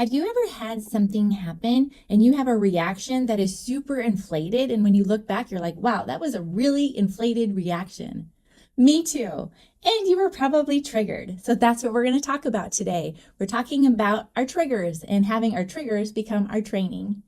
Have you ever had something happen and you have a reaction that is super inflated? And when you look back, you're like, wow, that was a really inflated reaction. Me too. And you were probably triggered. So that's what we're going to talk about today. We're talking about our triggers and having our triggers become our training.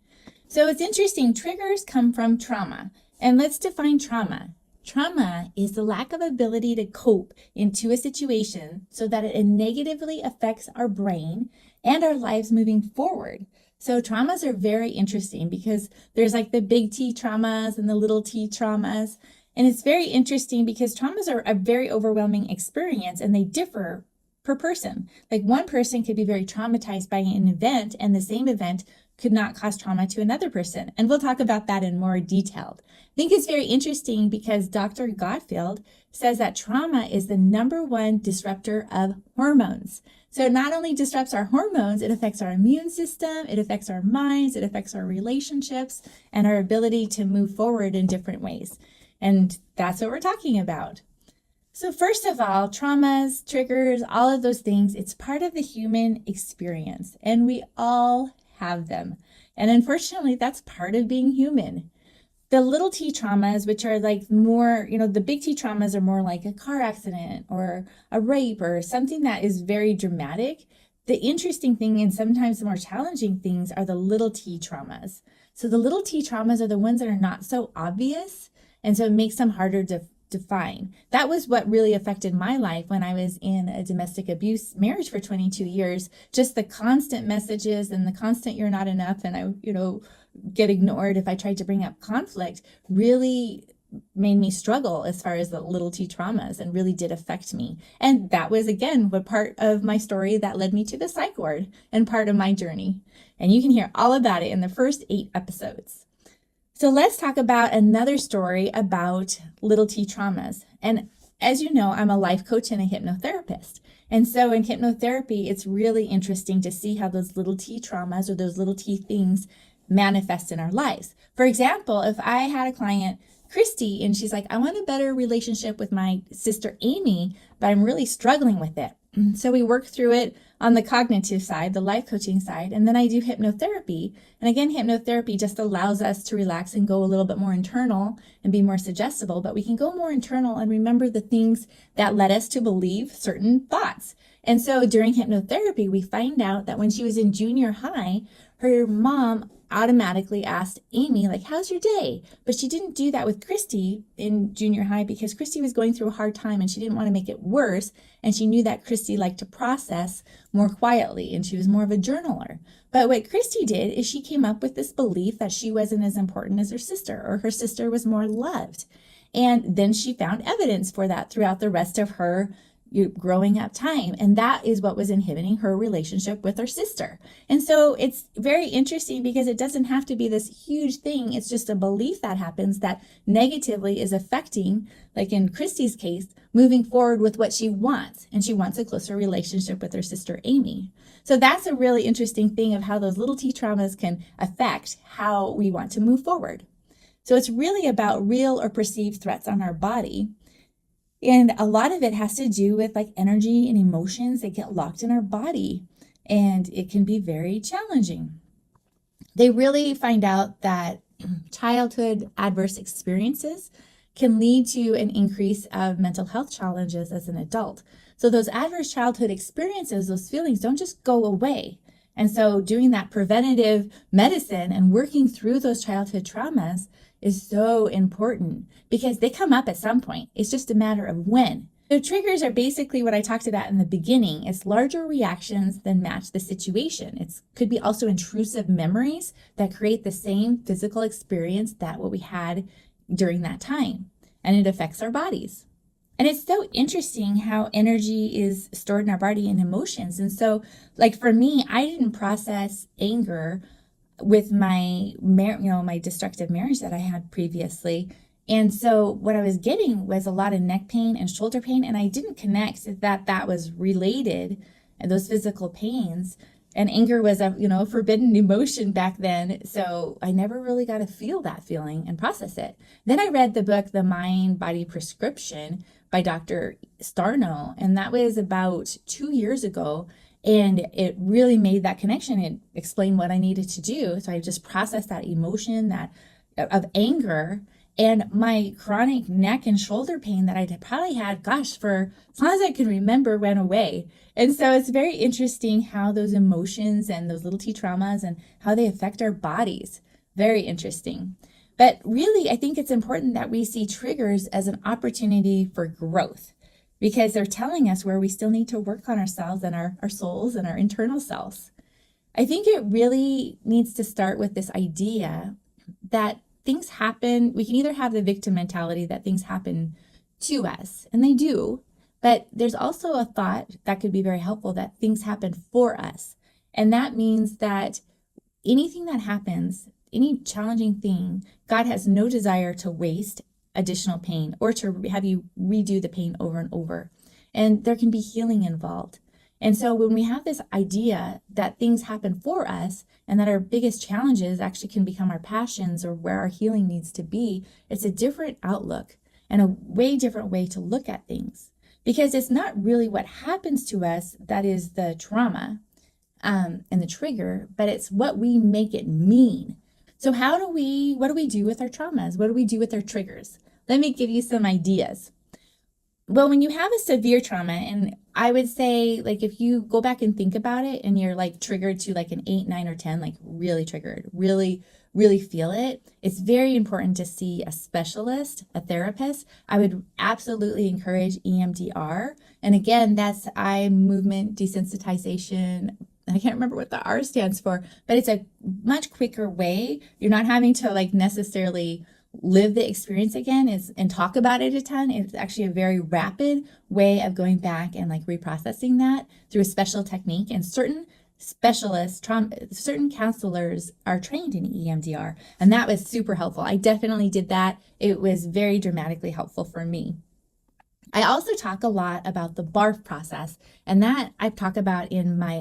So it's interesting. Triggers come from trauma. And let's define trauma. Trauma is the lack of ability to cope into a situation so that it negatively affects our brain and our lives moving forward. So traumas are very interesting because there's like the big T traumas and the little t traumas. And it's very interesting because traumas are a very overwhelming experience and they differ per person. Like one person could be very traumatized by an event and the same event could not cause trauma to another person. And we'll talk about that in more detail. I think it's very interesting because Dr. Gottfield says that trauma is the #1 disruptor of hormones. So it not only disrupts our hormones, it affects our immune system, it affects our minds, it affects our relationships, and our ability to move forward in different ways. And that's what we're talking about. So first of all, traumas, triggers, all of those things, it's part of the human experience, and we all have them. And unfortunately, that's part of being human. The little t traumas, which are like more, the big T traumas are more like a car accident or a rape or something that is very dramatic. The interesting thing and sometimes the more challenging things are the little t traumas. So the little t traumas are the ones that are not so obvious. And so it makes them harder to define. That was what really affected my life when I was in a domestic abuse marriage for 22 years. Just the constant messages and the constant you're not enough and I, get ignored if I tried to bring up conflict really made me struggle as far as the little t traumas and really did affect me. And that was, again, what part of my story that led me to the psych ward and part of my journey. And you can hear all about it in the first 8 episodes. So let's talk about another story about little t traumas. And as you know, I'm a life coach and a hypnotherapist. And so in hypnotherapy, it's really interesting to see how those little t traumas or those little t things manifest in our lives. For example, if I had a client, Christy, and she's like, I want a better relationship with my sister Amy, but I'm really struggling with it. So we work through it on the cognitive side, the life coaching side, and then I do hypnotherapy. And again, hypnotherapy just allows us to relax and go a little bit more internal and be more suggestible, but we can go more internal and remember the things that led us to believe certain thoughts. And so during hypnotherapy, we find out that when she was in junior high, her mom automatically asked Amy, like, how's your day? But she didn't do that with Christy in junior high because Christy was going through a hard time and she didn't want to make it worse. And she knew that Christy liked to process more quietly and she was more of a journaler. But what Christy did is she came up with this belief that she wasn't as important as her sister or her sister was more loved. And then she found evidence for that throughout the rest of her growing up time. And that is what was inhibiting her relationship with her sister. And so it's very interesting because it doesn't have to be this huge thing. It's just a belief that happens that negatively is affecting, like in Christy's case, moving forward with what she wants. And she wants a closer relationship with her sister, Amy. So that's a really interesting thing of how those little t traumas can affect how we want to move forward. So it's really about real or perceived threats on our body. And a lot of it has to do with like energy and emotions that get locked in our body. And it can be very challenging. They really find out that childhood adverse experiences can lead to an increase of mental health challenges as an adult. So those adverse childhood experiences, those feelings don't just go away. And so doing that preventative medicine and working through those childhood traumas is so important because they come up at some point. It's just a matter of when. So triggers are basically what I talked about in the beginning. It's larger reactions that match the situation. It could be also intrusive memories that create the same physical experience that what we had during that time. And it affects our bodies. And it's so interesting how energy is stored in our body and emotions. And so like for me, I didn't process anger with my destructive marriage that I had previously. And so what I was getting was a lot of neck pain and shoulder pain. And I didn't connect that was related, and those physical pains. And anger was a forbidden emotion back then. So I never really got to feel that feeling and process it. Then I read the book, The Mind Body Prescription by Dr. Starno. And that was about 2 years ago. And it really made that connection. It explained what I needed to do. So I just processed that emotion of anger, and my chronic neck and shoulder pain that I'd probably had, gosh, for as long as I can remember, went away. And so it's very interesting how those emotions and those little T traumas and how they affect our bodies. Very interesting. But really, I think it's important that we see triggers as an opportunity for growth, because they're telling us where we still need to work on ourselves and our souls and our internal selves. I think it really needs to start with this idea that things happen. We can either have the victim mentality that things happen to us, and they do, but there's also a thought that could be very helpful that things happen for us. And that means that anything that happens, any challenging thing, God has no desire to waste additional pain or to have you redo the pain over and over. And there can be healing involved. And so when we have this idea that things happen for us and that our biggest challenges actually can become our passions or where our healing needs to be, it's a different outlook and a way different way to look at things. Because it's not really what happens to us that is the trauma and the trigger, but it's what we make it mean. So what do we do with our traumas? What do we do with our triggers? Let me give you some ideas. Well, when you have a severe trauma, and I would say, like, if you go back and think about it and you're like triggered to like an 8, 9, or 10, like really triggered, really, really feel it, it's very important to see a specialist, a therapist. I would absolutely encourage EMDR. And again, that's eye movement desensitization. I can't remember what the R stands for, but it's a much quicker way. You're not having to like necessarily live the experience again and talk about it a ton. It's actually a very rapid way of going back and like reprocessing that through a special technique. And certain specialists, certain counselors are trained in EMDR, and that was super helpful. I definitely did that. It was very dramatically helpful for me. I also talk a lot about the BARF process, and that I talk about in my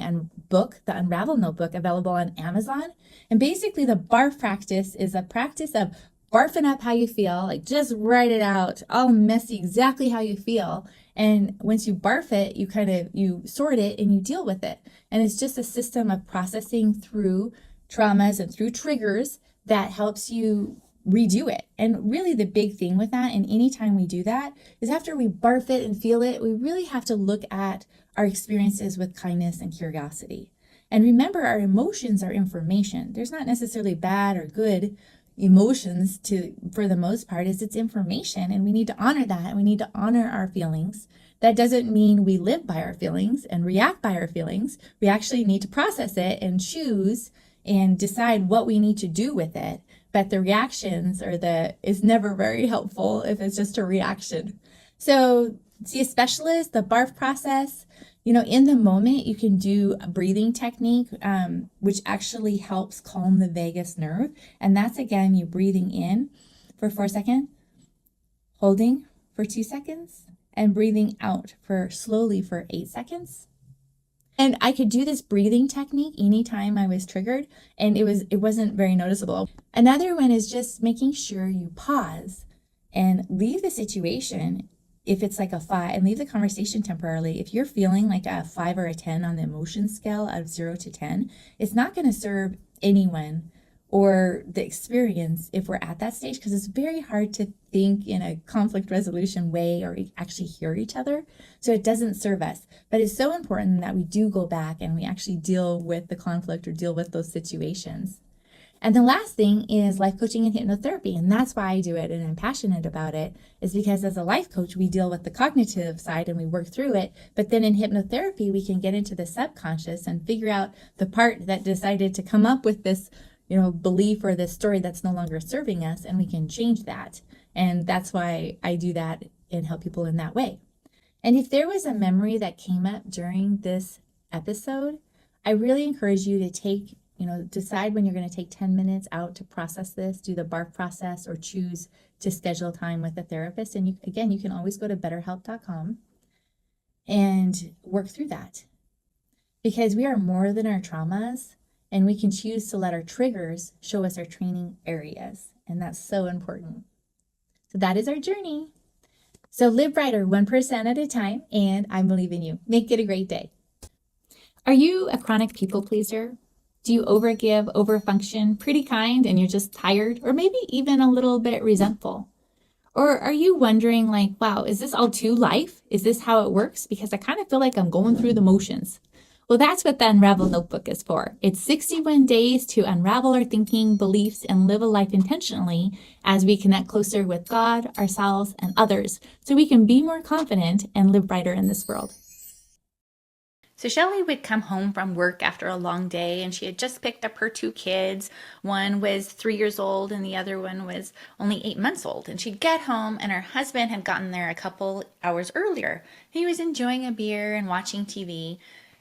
book, the Unravel Notebook, available on Amazon. And basically the BARF practice is a practice of barfing up how you feel, like just write it out, all messy, exactly how you feel. And once you barf it, you sort it and you deal with it. And it's just a system of processing through traumas and through triggers that helps you redo it. And really the big thing with that, and anytime we do that, is after we barf it and feel it, we really have to look at our experiences with kindness and curiosity. And remember, our emotions are information. There's not necessarily bad or good emotions for the most part. It's information, and we need to honor that, and we need to honor our feelings. That doesn't mean we live by our feelings and react by our feelings. We actually need to process it and choose and decide what we need to do with it. But the reactions is never very helpful if it's just a reaction. So see a specialist, the BARF process. In the moment, you can do a breathing technique, which actually helps calm the vagus nerve. And that's, again, you breathing in for 4 seconds, holding for 2 seconds, and breathing out slowly for 8 seconds. And I could do this breathing technique anytime I was triggered, and it wasn't very noticeable. Another one is just making sure you pause and leave the situation. If it's like a 5, and leave the conversation temporarily. If you're feeling like a 5 or a 10 on the emotion scale of 0 to 10, it's not going to serve anyone or the experience if we're at that stage, because it's very hard to think in a conflict resolution way or actually hear each other. So it doesn't serve us. But it's so important that we do go back and we actually deal with the conflict or deal with those situations. And the last thing is life coaching and hypnotherapy. And that's why I do it and I'm passionate about it, is because as a life coach, we deal with the cognitive side and we work through it. But then in hypnotherapy, we can get into the subconscious and figure out the part that decided to come up with this, belief or this story that's no longer serving us, and we can change that. And that's why I do that and help people in that way. And if there was a memory that came up during this episode, I really encourage you to decide when you're going to take 10 minutes out to process this, do the BARF process, or choose to schedule time with a therapist. And you can always go to betterhelp.com and work through that, because we are more than our traumas, and we can choose to let our triggers show us our training areas. And that's so important. So that is our journey. So live brighter 1% at a time, and I believe in you. Make it a great day. Are you a chronic people pleaser? Do you overgive, overfunction, pretty kind, and you're just tired, or maybe even a little bit resentful? Or are you wondering, like, wow, is this all to life? Is this how it works? Because I kind of feel like I'm going through the motions. Well, that's what the Unravel Notebook is for. It's 61 days to unravel our thinking, beliefs, and live a life intentionally as we connect closer with God, ourselves, and others so we can be more confident and live brighter in this world. So Shelley would come home from work after a long day, and she had just picked up her two kids. One was 3 years old and the other one was only 8 months old. And she'd get home and her husband had gotten there a couple hours earlier. He was enjoying a beer and watching TV.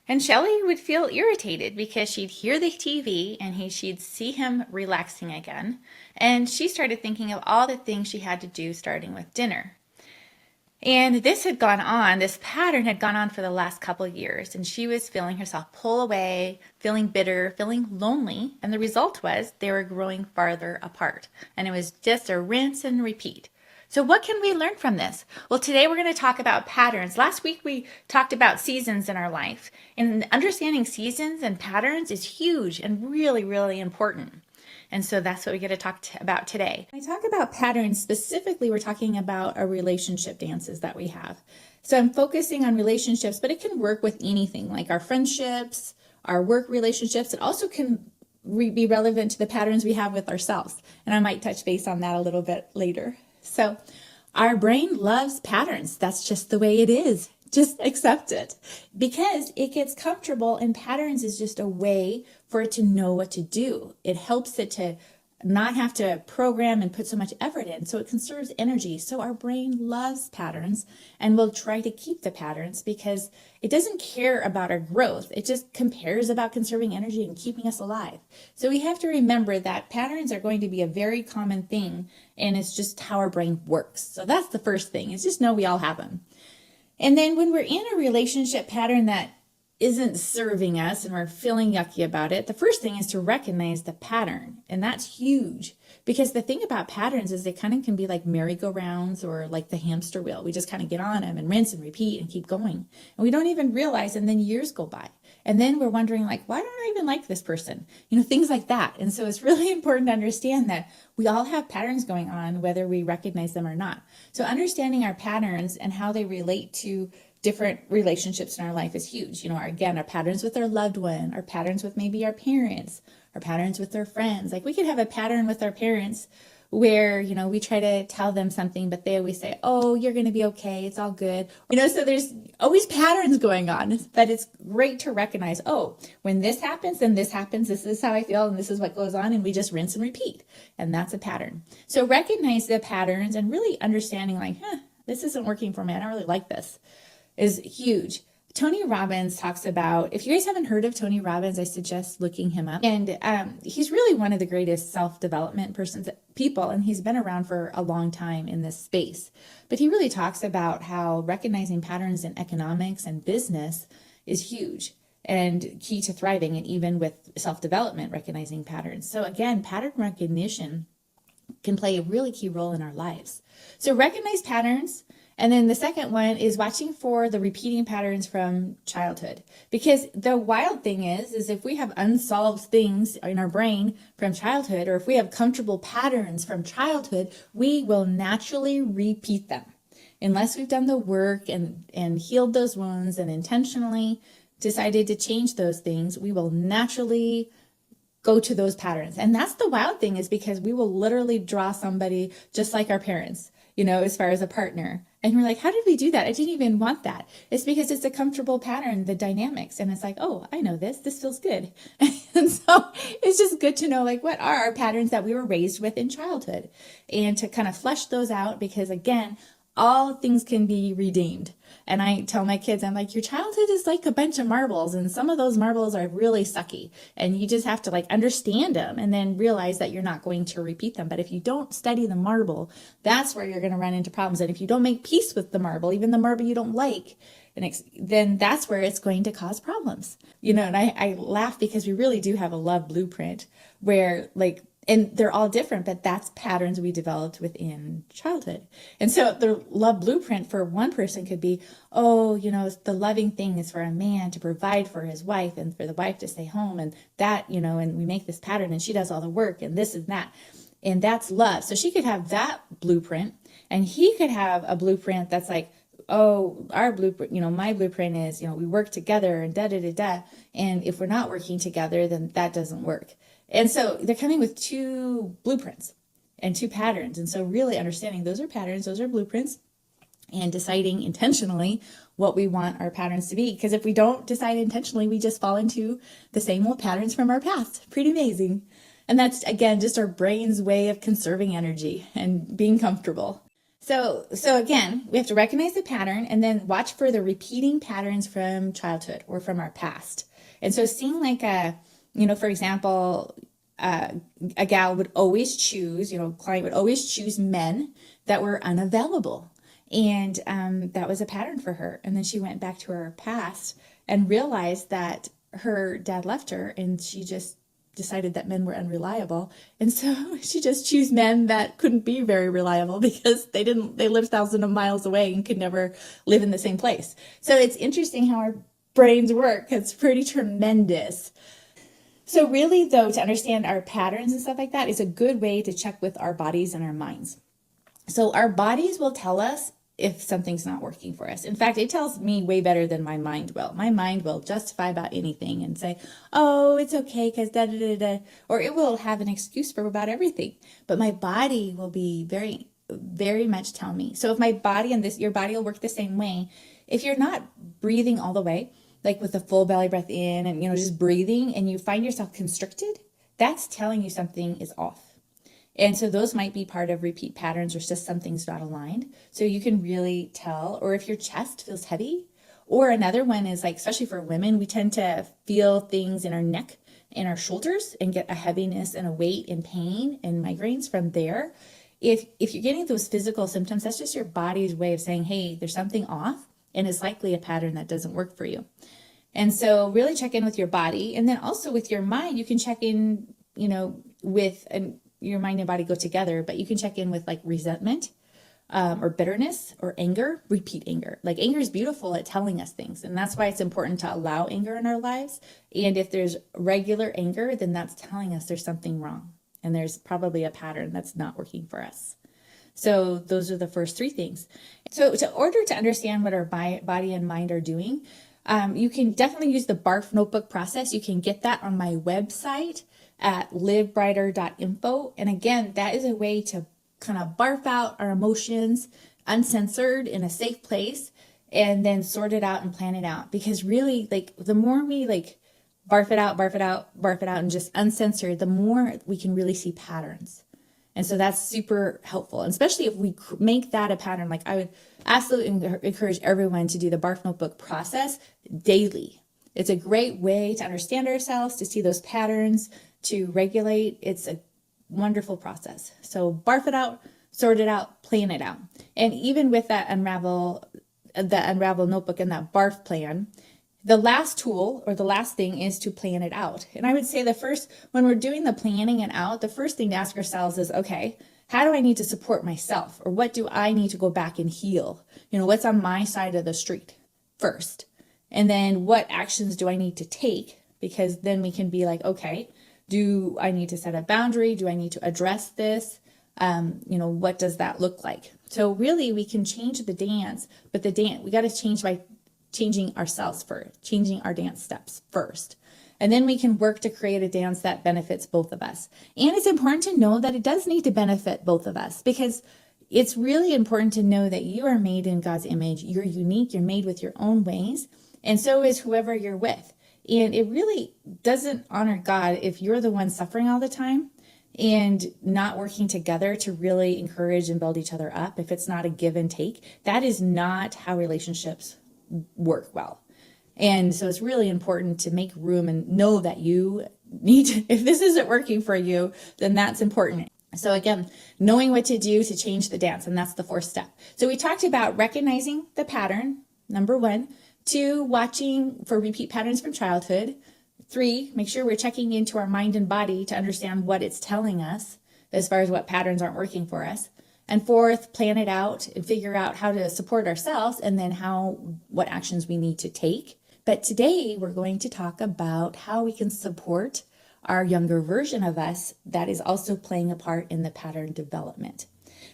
And Shelley would feel irritated because she'd hear the TV and she'd see him relaxing again. And she started thinking of all the things she had to do, starting with dinner. And this pattern had gone on for the last couple of years, and she was feeling herself pull away, feeling bitter, feeling lonely, and the result was they were growing farther apart. And it was just a rinse and repeat. So what can we learn from this? Well, today we're going to talk about patterns. Last week we talked about seasons in our life, and understanding seasons and patterns is huge and really, really important. And so that's what we get to talk about today. When I talk about patterns, specifically, we're talking about our relationship dances that we have. So I'm focusing on relationships, but it can work with anything like our friendships, our work relationships. It also can be relevant to the patterns we have with ourselves. And I might touch base on that a little bit later. So our brain loves patterns. That's just the way it is. Just accept it because it gets comfortable, and patterns is just a way for it to know what to do. It helps it to not have to program and put so much effort in. So it conserves energy. So our brain loves patterns and will try to keep the patterns because it doesn't care about our growth. It just cares about conserving energy and keeping us alive. So we have to remember that patterns are going to be a very common thing, and it's just how our brain works. So that's the first thing, is just know we all have them. And then when we're in a relationship pattern that isn't serving us and we're feeling yucky about it, the first thing is to recognize the pattern. And that's huge, because the thing about patterns is they kind of can be like merry-go-rounds or like the hamster wheel. We just kind of get on them and rinse and repeat and keep going. And we don't even realize, and then years go by. And then we're wondering, like, why don't I even like this person? Things like that. And so it's really important to understand that we all have patterns going on, whether we recognize them or not. So understanding our patterns and how they relate to different relationships in our life is huge. Our patterns with our loved one, our patterns with maybe our parents, our patterns with our friends. Like we could have a pattern with our parents where, we try to tell them something, but they always say, oh, you're going to be okay. It's all good. So there's always patterns going on, but it's great to recognize, oh, when this happens, then this happens. This is how I feel. And this is what goes on. And we just rinse and repeat. And that's a pattern. So recognize the patterns and really understanding like, this isn't working for me. I don't really like this, is huge. Tony Robbins talks about, if you guys haven't heard of Tony Robbins, I suggest looking him up. And he's really one of the greatest self-development people, and he's been around for a long time in this space. But he really talks about how recognizing patterns in economics and business is huge and key to thriving, and even with self-development, recognizing patterns. So again, pattern recognition can play a really key role in our lives. So recognize patterns. And then the second one is watching for the repeating patterns from childhood. Because the wild thing is if we have unsolved things in our brain from childhood, or if we have comfortable patterns from childhood, we will naturally repeat them. Unless we've done the work and healed those wounds and intentionally decided to change those things, we will naturally go to those patterns. And that's the wild thing, is because we will literally draw somebody just like our parents, as far as a partner. And we're like, how did we do that? I didn't even want that. It's because it's a comfortable pattern, the dynamics. And it's like, oh, I know this. This feels good. And so it's just good to know, like, what are our patterns that we were raised with in childhood, and to kind of flesh those out, because again, all things can be redeemed. And I tell my kids, I'm like, your childhood is like a bunch of marbles, and some of those marbles are really sucky, and you just have to like understand them and then realize that you're not going to repeat them. But if you don't study the marble, that's where you're going to run into problems. And if you don't make peace with the marble, even the marble you don't like, then that's where it's going to cause problems. And I laugh because we really do have a love blueprint where, like, And they're all different, but that's patterns we developed within childhood. And so the love blueprint for one person could be, oh, the loving thing is for a man to provide for his wife and for the wife to stay home, and that, and we make this pattern and she does all the work and this and that. And that's love. So she could have that blueprint, and he could have a blueprint that's like, oh, our blueprint, my blueprint is, we work together and da da da da. And if we're not working together, then that doesn't work. And so they're coming with two blueprints and two patterns. And so really understanding those are patterns, those are blueprints, and deciding intentionally what we want our patterns to be. Because if we don't decide intentionally, we just fall into the same old patterns from our past. Pretty amazing. And that's, again, just our brain's way of conserving energy and being comfortable. So again, we have to recognize the pattern and then watch for the repeating patterns from childhood or from our past. And so seeing like for example, a gal would always choose, client would always choose men that were unavailable. And that was a pattern for her. And then she went back to her past and realized that her dad left her, and she just decided that men were unreliable. And so she just chose men that couldn't be very reliable because they lived thousands of miles away and could never live in the same place. So it's interesting how our brains work. It's pretty tremendous. So really, though, to understand our patterns and stuff like that is a good way to check with our bodies and our minds. So our bodies will tell us if something's not working for us. In fact, it tells me way better than my mind will. My mind will justify about anything and say, oh, it's okay because da da da da, or it will have an excuse for about everything. But my body will be very, very much tell me. So if my body and your body will work the same way. If you're not breathing all the way, like with a full belly breath in and, just breathing, and you find yourself constricted, that's telling you something is off. And so those might be part of repeat patterns, or just something's not aligned. So you can really tell, or if your chest feels heavy, or another one is like, especially for women, we tend to feel things in our neck and our shoulders and get a heaviness and a weight and pain and migraines from there. If you're getting those physical symptoms, that's just your body's way of saying, hey, there's something off, and it's likely a pattern that doesn't work for you. And so really check in with your body. And then also with your mind, you can check in, with your mind and body go together, but you can check in with like resentment or bitterness or anger, repeat anger. Like anger is beautiful at telling us things. And that's why it's important to allow anger in our lives. And if there's regular anger, then that's telling us there's something wrong. And there's probably a pattern that's not working for us. So those are the first three things. So in order to understand what our body and mind are doing, you can definitely use the BARF notebook process. You can get that on my website at livebrighter.info. And again, that is a way to kind of barf out our emotions uncensored in a safe place, and then sort it out and plan it out. Because really, like, the more we like barf it out, and just uncensored, the more we can really see patterns. And so that's super helpful. And especially if we make that a pattern, like I would absolutely encourage everyone to do the BARF notebook process daily. It's a great way to understand ourselves, to see those patterns, to regulate. It's a wonderful process. So barf it out, sort it out, plan it out. And even with that unravel notebook and that barf plan, the last tool or the last thing is to plan it out. And I would say when we're doing the planning and out, the first thing to ask ourselves is, okay, how do I need to support myself? Or what do I need to go back and heal? What's on my side of the street first? And then what actions do I need to take? Because then we can be like, okay, do I need to set a boundary? Do I need to address this? What does that look like? So really we can change the dance, but we got to change by changing ourselves first, changing our dance steps first. And then we can work to create a dance that benefits both of us. And it's important to know that it does need to benefit both of us, because it's really important to know that you are made in God's image. You're unique. You're made with your own ways. And so is whoever you're with. And it really doesn't honor God if you're the one suffering all the time and not working together to really encourage and build each other up. If it's not a give and take, that is not how relationships work well. And so it's really important to make room and know that you need to, if this isn't working for you, then that's important. So again, knowing what to do to change the dance, and that's the fourth step. So we talked about recognizing the pattern, number 1, 2, watching for repeat patterns from childhood, 3, make sure we're checking into our mind and body to understand what it's telling us as far as what patterns aren't working for us. And 4th, plan it out and figure out how to support ourselves and then what actions we need to take. But today we're going to talk about how we can support our younger version of us that is also playing a part in the pattern development.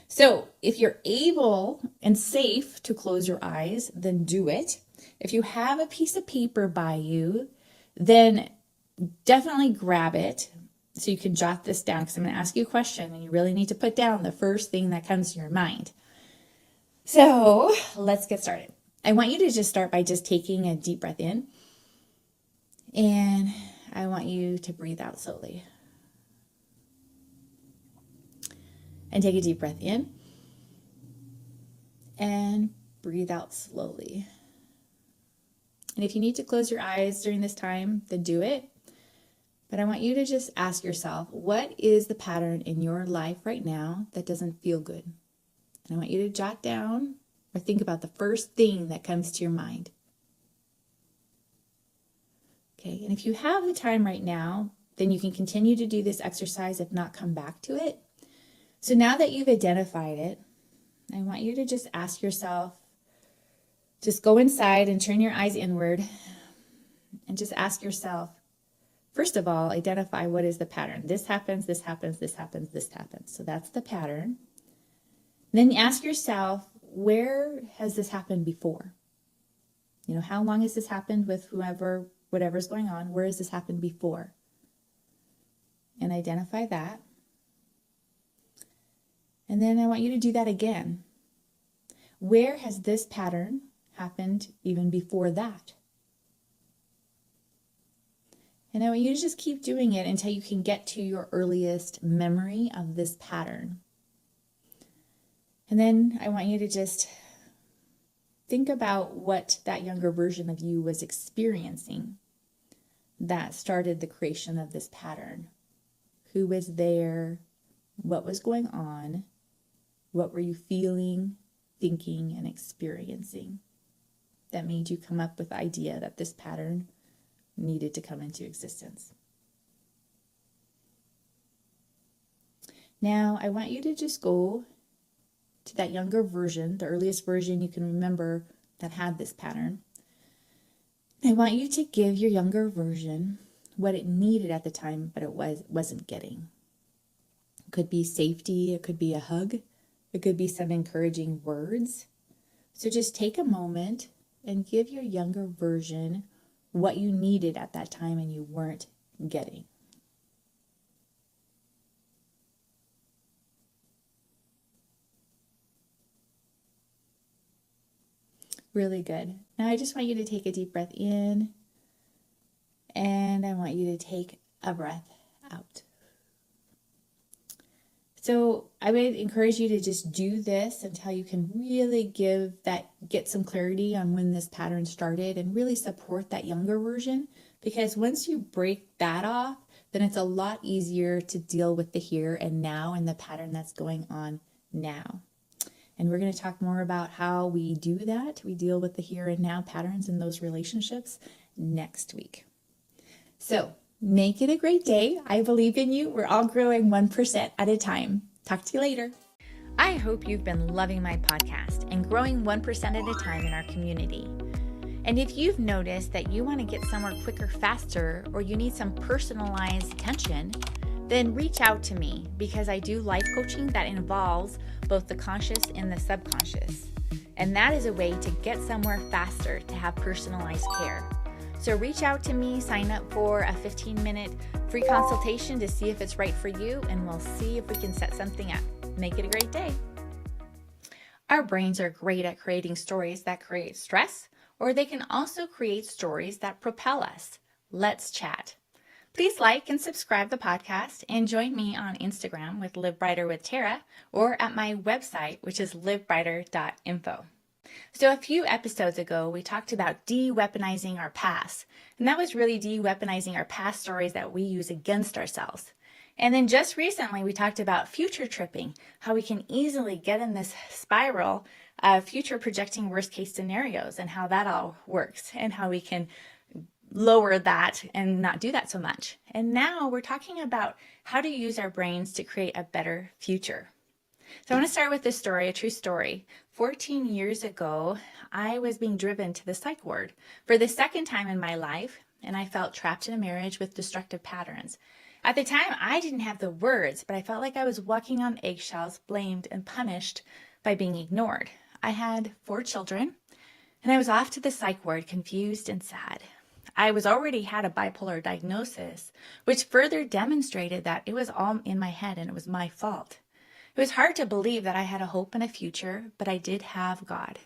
So if you're able and safe to close your eyes, then do it. If you have a piece of paper by you, then definitely grab it so you can jot this down, because I'm going to ask you a question and you really need to put down the first thing that comes to your mind. So let's get started. I want you to just start by just taking a deep breath in, and I want you to breathe out slowly. And take a deep breath in and breathe out slowly. And if you need to close your eyes during this time, then do it. But I want you to just ask yourself, what is the pattern in your life right now that doesn't feel good? And I want you to jot down or think about the first thing that comes to your mind. Okay, and if you have the time right now, then you can continue to do this exercise, if not, come back to it. So now that you've identified it, I want you to just ask yourself, just go inside and turn your eyes inward and just ask yourself, first of all, identify what is the pattern. This happens, this happens, this happens, this happens. So that's the pattern. Then ask yourself, where has this happened before? You know, how long has this happened with whatever's going on? Where has this happened before? And identify that. And then I want you to do that again. Where has this pattern happened even before that? And I want you to just keep doing it until you can get to your earliest memory of this pattern. And then I want you to just think about what that younger version of you was experiencing that started the creation of this pattern. Who was there? What was going on? What were you feeling, thinking, and experiencing that made you come up with the idea that this pattern needed to come into existence? Now, I want you to just go to that younger version, the earliest version you can remember that had this pattern. I want you to give your younger version what it needed at the time, but it wasn't getting. It could be safety, it could be a hug, it could be some encouraging words. So just take a moment and give your younger version what you needed at that time and you weren't getting. Really good. Now I just want you to take a deep breath in, and I want you to take a breath out. So I would encourage you to just do this until you can really get some clarity on when this pattern started and really support that younger version. Because once you break that off, then it's a lot easier to deal with the here and now and the pattern that's going on now. And we're going to talk more about how we do that. We deal with the here and now patterns in those relationships next week. So make it a great day. I believe in you. We're all growing 1% at a time. Talk to you later. I hope you've been loving my podcast and growing 1% at a time in our community. And if you've noticed that you want to get somewhere quicker, faster, or you need some personalized attention, then reach out to me, because I do life coaching that involves both the conscious and the subconscious. And that is a way to get somewhere faster, to have personalized care. So reach out to me, sign up for a 15-minute free consultation to see if it's right for you, and we'll see if we can set something up. Make it a great day. Our brains are great at creating stories that create stress, or they can also create stories that propel us. Let's chat. Please like and subscribe the podcast, and join me on Instagram with Live Brighter with Tara, or at my website, which is livebrighter.info. So a few episodes ago, we talked about de-weaponizing our past, and that was really de-weaponizing our past stories that we use against ourselves. And then just recently, we talked about future tripping, how we can easily get in this spiral of future projecting worst case scenarios and how that all works, and how we can lower that and not do that so much. And now we're talking about how to use our brains to create a better future. So I want to start with this story, a true story. 14 years ago, I was being driven to the psych ward for the second time in my life, and I felt trapped in a marriage with destructive patterns. At the time, I didn't have the words, but I felt like I was walking on eggshells, blamed and punished by being ignored. I had 4 children, and I was off to the psych ward, confused and sad. I was already had a bipolar diagnosis, which further demonstrated that it was all in my head and it was my fault. It was hard to believe that I had a hope and a future, but I did have God.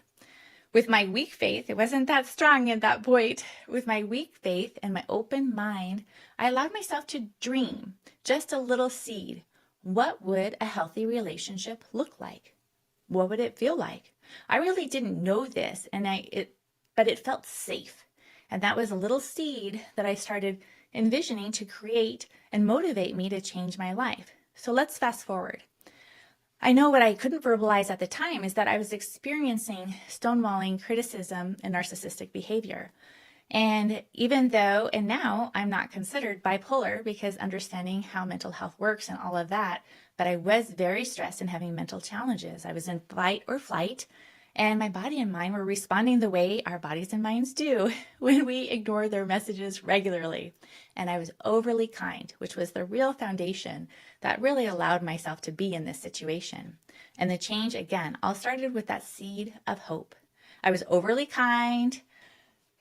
With my weak faith, it wasn't that strong at that point. With my weak faith and my open mind, I allowed myself to dream just a little seed. What would a healthy relationship look like? What would it feel like? I really didn't know this, but it felt safe. And that was a little seed that I started envisioning to create and motivate me to change my life. So let's fast forward. I know what I couldn't verbalize at the time is that I was experiencing stonewalling, criticism, and narcissistic behavior. And now I'm not considered bipolar because understanding how mental health works and all of that, but I was very stressed and having mental challenges. I was in fight or flight, and my body and mind were responding the way our bodies and minds do when we ignore their messages regularly. And I was overly kind, which was the real foundation that really allowed myself to be in this situation. And the change, again, all started with that seed of hope. I was overly kind,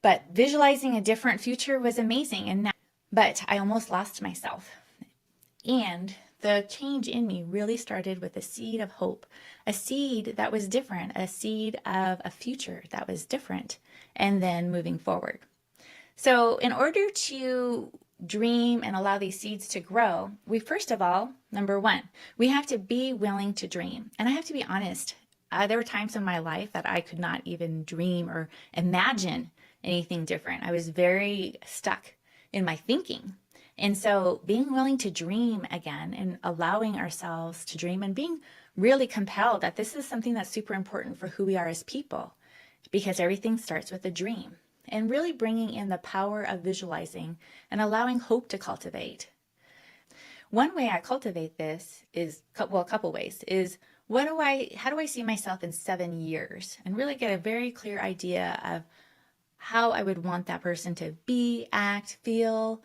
but visualizing a different future was amazing. But I almost lost myself. And the change in me really started with a seed of hope, a seed that was different, a seed of a future that was different, and then moving forward. So in order to dream and allow these seeds to grow, we first of all, number 1, we have to be willing to dream. And I have to be honest, there were times in my life that I could not even dream or imagine anything different. I was very stuck in my thinking. And so being willing to dream again and allowing ourselves to dream and being really compelled that this is something that's super important for who we are as people, because everything starts with a dream, and really bringing in the power of visualizing and allowing hope to cultivate. One way I cultivate this is, well, a couple ways, is how do I see myself in 7 years, and really get a very clear idea of how I would want that person to be, act, feel,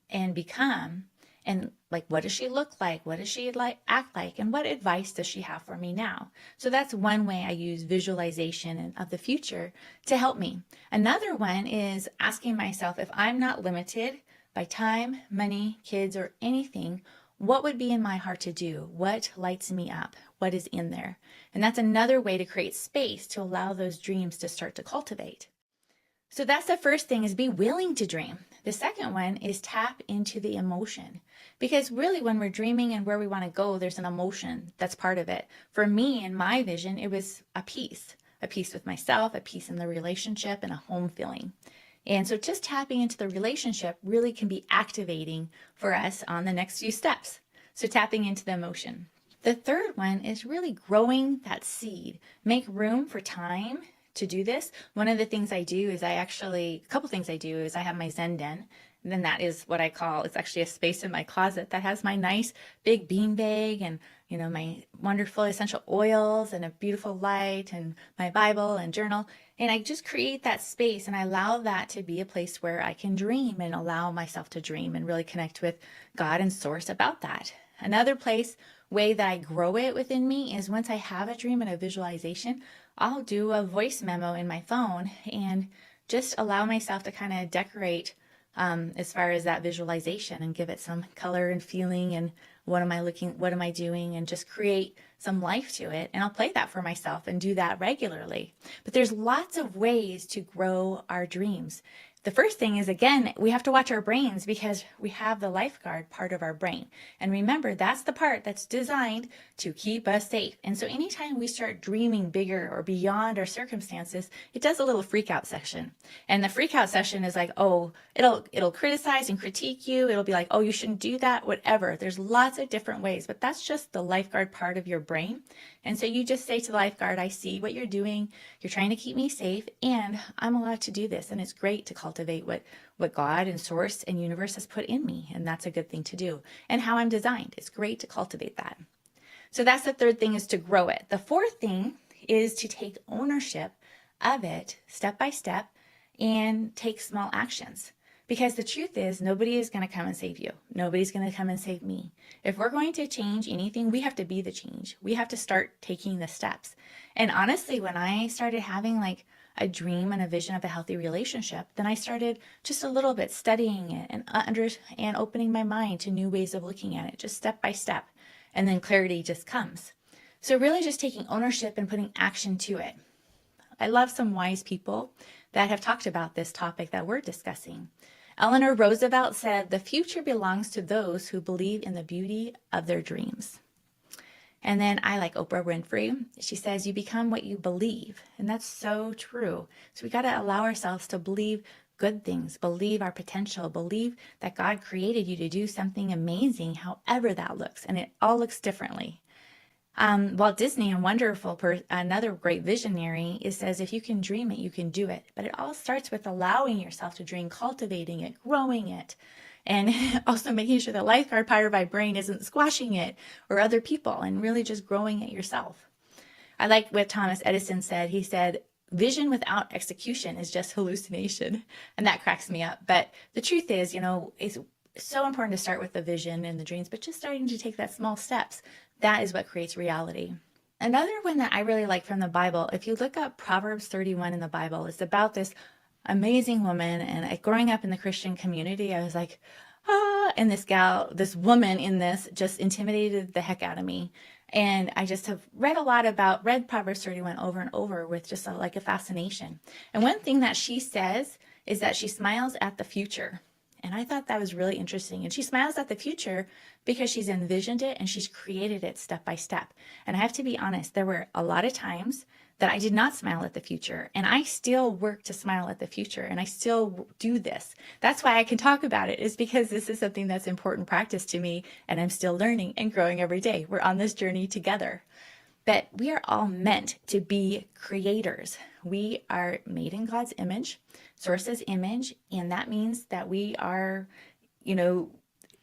and become, and like, what does she look like? What does she act like? And what advice does she have for me now? So that's one way I use visualization of the future to help me. Another one is asking myself, if I'm not limited by time, money, kids, or anything, what would be in my heart to do? What lights me up? What is in there? And that's another way to create space to allow those dreams to start to cultivate. So that's the first thing, is be willing to dream. The second one is tap into the emotion, because really when we're dreaming and where we want to go, there's an emotion that's part of it. For me, in my vision, it was a peace with myself, a peace in the relationship, and a home feeling. And so just tapping into the relationship really can be activating for us on the next few steps. So tapping into the emotion. The third one is really growing that seed. Make room for time to do this. One of the things I do is I have my Zen den. And then that is what I call, it's actually a space in my closet that has my nice big beanbag and, my wonderful essential oils and a beautiful light and my Bible and journal. And I just create that space and I allow that to be a place where I can dream and allow myself to dream and really connect with God and source about that. Another way that I grow it within me is once I have a dream and a visualization, I'll do a voice memo in my phone and just allow myself to kind of decorate as far as that visualization and give it some color and feeling and what am I doing, and just create some life to it. And I'll play that for myself and do that regularly. But there's lots of ways to grow our dreams. The first thing is, again, we have to watch our brains because we have the lifeguard part of our brain. And remember, that's the part that's designed to keep us safe. And so anytime we start dreaming bigger or beyond our circumstances, it does a little freak out session. And the freak out session is like, oh, it'll criticize and critique you. It'll be like, oh, you shouldn't do that, whatever. There's lots of different ways, but that's just the lifeguard part of your brain. And so you just say to the lifeguard, I see what you're doing. You're trying to keep me safe and I'm allowed to do this. And it's great to cultivate cultivate what God and source and universe has put in me. And that's a good thing to do. And how I'm designed. It's great to cultivate that. So that's the third thing, is to grow it. The fourth thing is to take ownership of it step by step and take small actions. Because the truth is, nobody is going to come and save you. Nobody's going to come and save me. If we're going to change anything, we have to be the change. We have to start taking the steps. And honestly, when I started having like a dream and a vision of a healthy relationship, then I started just a little bit studying it and opening my mind to new ways of looking at it, just step by step. And then clarity just comes. So really just taking ownership and putting action to it. I love some wise people that have talked about this topic that we're discussing. Eleanor Roosevelt said, "The future belongs to those who believe in the beauty of their dreams." And then I like Oprah Winfrey. She says, "You become what you believe." And that's so true. So we got to allow ourselves to believe good things, believe our potential, believe that God created you to do something amazing, however that looks. And it all looks differently. Walt Disney, a wonderful another great visionary, it says, if you can dream it, you can do it. But it all starts with allowing yourself to dream, cultivating it, growing it, and also making sure the lifeguard part of our brain isn't squashing it or other people, and really just growing it yourself. I like what Thomas Edison said. He said, "Vision without execution is just hallucination." And that cracks me up. But the truth is, it's so important to start with the vision and the dreams, but just starting to take that small steps. That is what creates reality. Another one that I really like from the Bible, if you look up Proverbs 31 in the Bible, it's about this amazing woman. And growing up in the Christian community, I was like, and this woman in this just intimidated the heck out of me. And I just have read Proverbs 31 over and over with just a fascination. And one thing that she says is that she smiles at the future. And I thought that was really interesting. And she smiles at the future because she's envisioned it and she's created it step by step. And I have to be honest, there were a lot of times that I did not smile at the future. And I still work to smile at the future. And I still do this. That's why I can talk about it, is because this is something that's important practice to me. And I'm still learning and growing every day. We're on this journey together. But we are all meant to be creators. We are made in God's image, Source's image, and that means that we are,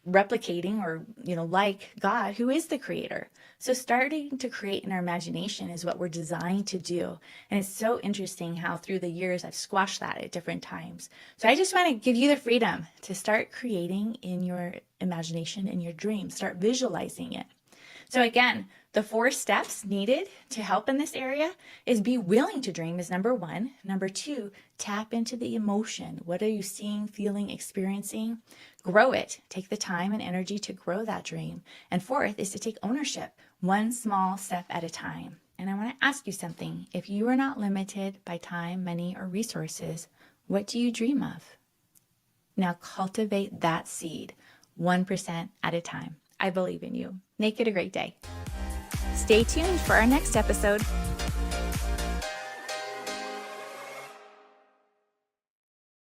replicating or, like God, who is the creator. So starting to create in our imagination is what we're designed to do. And it's so interesting how through the years I've squashed that at different times. So I just want to give you the freedom to start creating in your imagination, in your dreams, start visualizing it. So again, the 4 steps needed to help in this area is be willing to dream is number 1. Number 2, tap into the emotion. What are you seeing, feeling, experiencing? Grow it. Take the time and energy to grow that dream. And 4th is to take ownership, one small step at a time. And I want to ask you something. If you are not limited by time, money, or resources, what do you dream of? Now cultivate that seed 1% at a time. I believe in you. Make it a great day. Stay tuned for our next episode.